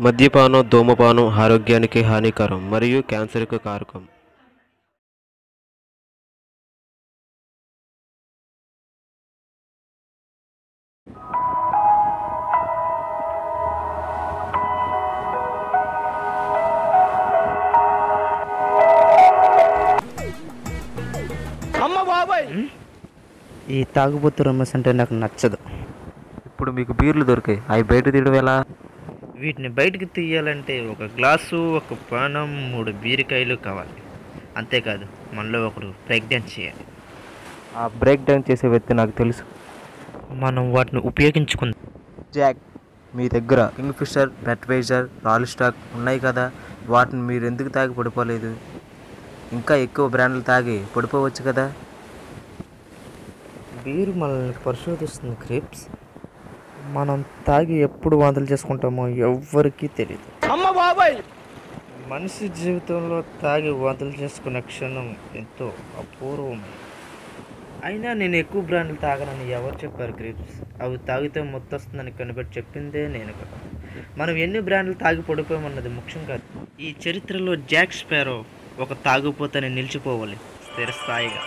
మద్యపానం, ధూమపానం ఆరోగ్యానికి హానికరం మరియు క్యాన్సర్కు కారకం. ఈ తాగుబోతు రొమ్మస్ అంటే నాకు నచ్చదు. ఇప్పుడు మీకు బీర్లు దొరికాయి, అవి బయట తీయడం ఎలా? వీటిని బయటికి తీయాలంటే ఒక గ్లాసు, ఒక పానం, 3 బీరకాయలు కావాలి. అంతేకాదు, మనలో ఒకరు బ్రేక్ డ్యాన్స్ చేయాలి. ఆ బ్రేక్ డాన్స్ చేసే వ్యక్తి నాకు తెలుసు. మనం వాటిని ఉపయోగించుకుందాం. జాక్, మీ దగ్గర కింగ్ ఫిషర్, బెట్వైజర్, రాయల్ స్టాక్ ఉన్నాయి కదా, వాటిని మీరు ఎందుకు తాగి పడిపోలేదు? ఇంకా ఎక్కువ బ్రాండ్లు తాగి పడిపోవచ్చు కదా. బీరు మనల్ని పరిశోధిస్తుంది క్రిప్స్. మనం తాగి ఎప్పుడు వాంతులు చేసుకుంటామో ఎవ్వరికీ తెలియదు. మనిషి జీవితంలో తాగి వాంతులు చేసుకునే క్షణం ఎంతో అపూర్వం. అయినా నేను ఎక్కువ బ్రాండ్లు తాగనని ఎవరు చెప్పారు క్రిప్స్? అవి తాగితే మొత్తొస్తుందని కనిపెట్టి చెప్పిందే నేను కదా. మనం ఎన్ని బ్రాండ్లు తాగి పడిపోయామన్నది ముఖ్యం కాదు. ఈ చరిత్రలో జాక్ స్పారో ఒక తాగుపోతని నిలిచిపోవాలి స్థిరస్థాయిగా.